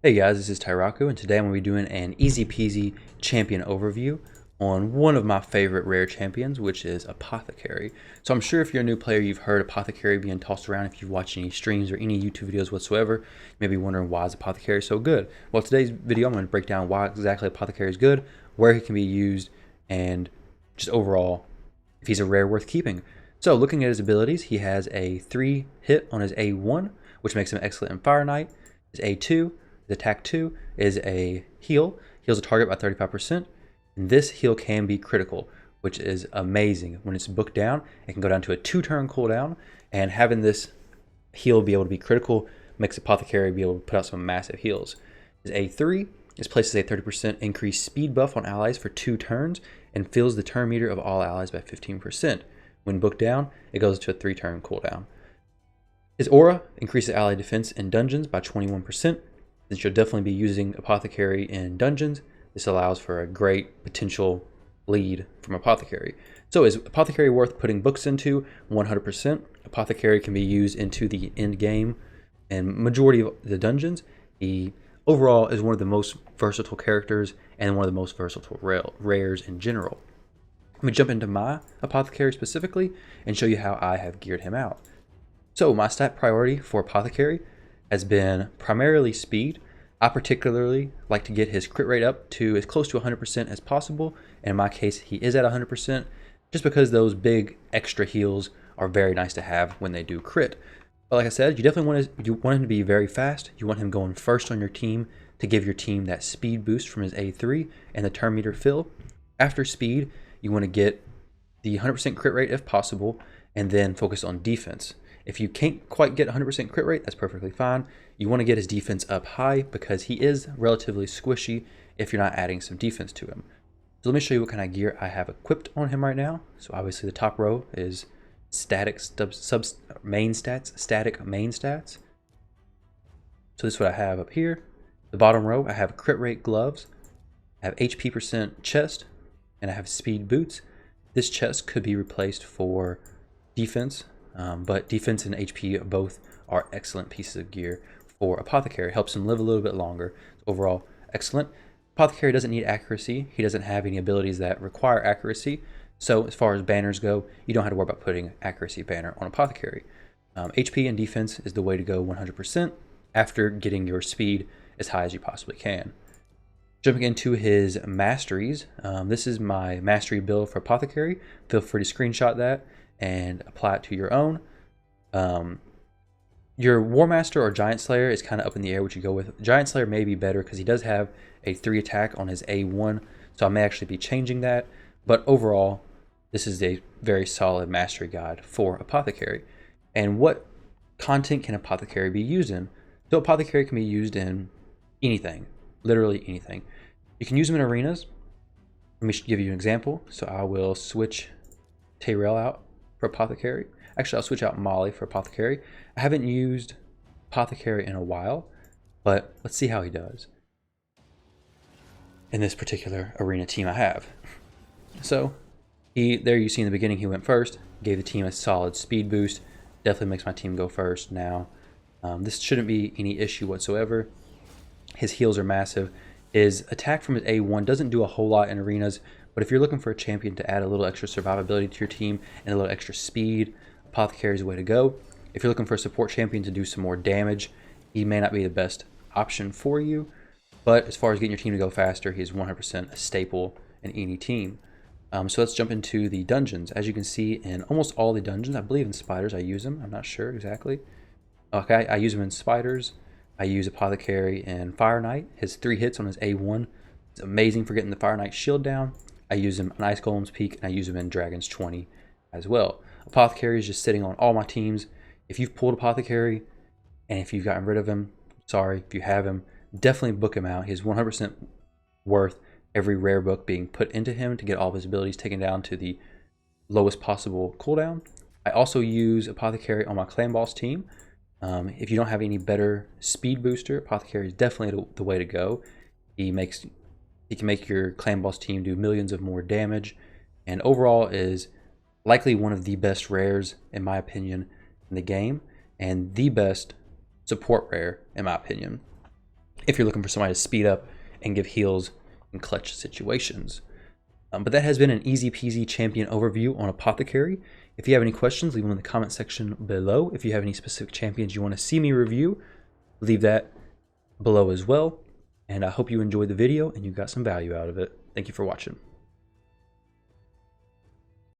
Hey guys, this is Tyraku, and today I'm going to be doing an easy peasy champion overview on one of my favorite rare champions, which is Apothecary. So I'm sure if you're a new player, you've heard Apothecary being tossed around. If you've watched any streams or any YouTube videos whatsoever, you may be wondering why is Apothecary so good. Well, today's video I'm going to break down why exactly Apothecary is good, where he can be used, and just overall if he's a rare worth keeping. So looking at his abilities, he has a 3 hit on his A1, which makes him excellent in Fire Knight. His A2, his attack 2 is a heal, heals a target by 35%, and this heal can be critical, which is amazing. When it's booked down, it can go down to a 2-turn cooldown, and having this heal be able to be critical makes Apothecary be able to put out some massive heals. His A3 places a 30% increased speed buff on allies for 2 turns, and fills the turn meter of all allies by 15%. When booked down, it goes to a 3-turn cooldown. His aura increases ally defense in dungeons by 21%. Since you'll definitely be using Apothecary in dungeons, this allows for a great potential lead from Apothecary. So is Apothecary worth putting books into? 100%. Apothecary can be used into the end game and majority of the dungeons. He overall is one of the most versatile characters and one of the most versatile rares in general. Let me jump into my Apothecary specifically and show you how I have geared him out. So my stat priority for Apothecary has been primarily speed. I particularly like to get his crit rate up to as close to 100% as possible, and in my case he is at 100% just because those big extra heals are very nice to have when they do crit. But like I said, you definitely want him to be very fast. You want him going first on your team to give your team that speed boost from his A3 and the turn meter fill. After speed, you want to get the 100% crit rate if possible, and then focus on defense. If you can't quite get 100% crit rate, that's perfectly fine. You want to get his defense up high because he is relatively squishy if you're not adding some defense to him. So let me show you what kind of gear I have equipped on him right now. So obviously the top row is static main stats. So this is what I have up here. The bottom row, I have crit rate gloves, I have HP percent chest, and I have speed boots. This chest could be replaced for defense, but defense and HP both are excellent pieces of gear for Apothecary. Helps him live a little bit longer. Overall, excellent. Apothecary doesn't need accuracy. He doesn't have any abilities that require accuracy. So as far as banners go, you don't have to worry about putting accuracy banner on Apothecary. HP and defense is the way to go 100% after getting your speed as high as you possibly can. Jumping into his masteries, this is my mastery build for Apothecary. Feel free to screenshot that and apply it to your own. Your War Master or Giant Slayer is kind of up in the air what you go with. Giant Slayer may be better because he does have a 3 attack on his A1, so I may actually be changing that. But overall, this is a very solid mastery guide for Apothecary. And what content can Apothecary be used in? So Apothecary can be used in anything, literally anything. You can use them in arenas. Let me give you an example. So I will switch Tyrell out for Apothecary. Actually, I'll switch out Molly for Apothecary. I haven't used Apothecary in a while, but let's see how he does in this particular arena team I have. So there you see in the beginning he went first, gave the team a solid speed boost. Definitely makes my team go first now. This shouldn't be any issue whatsoever. His heals are massive. His attack from his A1 doesn't do a whole lot in arenas, but if you're looking for a champion to add a little extra survivability to your team and a little extra speed, Apothecary is the way to go. If you're looking for a support champion to do some more damage, he may not be the best option for you, but as far as getting your team to go faster, he is 100% a staple in any team. So let's jump into the dungeons. As you can see in almost all the dungeons, I believe in spiders I use them, I'm not sure exactly. Okay, I use them in spiders. I use Apothecary in Fire Knight. His 3 hits on his A1 is amazing for getting the Fire Knight shield down. I use him on Ice Golem's Peak, and I use him in Dragon's 20 as well. Apothecary is just sitting on all my teams. If you've pulled Apothecary, and if you've gotten rid of him, sorry, if you have him, definitely book him out. He's 100% worth every rare book being put into him to get all of his abilities taken down to the lowest possible cooldown. I also use Apothecary on my Clan Boss team. If you don't have any better speed booster, Apothecary is definitely the way to go. He can make your Clan Boss team do millions of more damage, and overall is likely one of the best rares, in my opinion, in the game, and the best support rare, in my opinion. if you're looking for somebody to speed up and give heals in clutch situations. But that has been an easy peasy champion overview on Apothecary. If you have any questions, leave them in the comment section below. If you have any specific champions you want to see me review, leave that below as well. And I hope you enjoyed the video and you got some value out of it. Thank you for watching.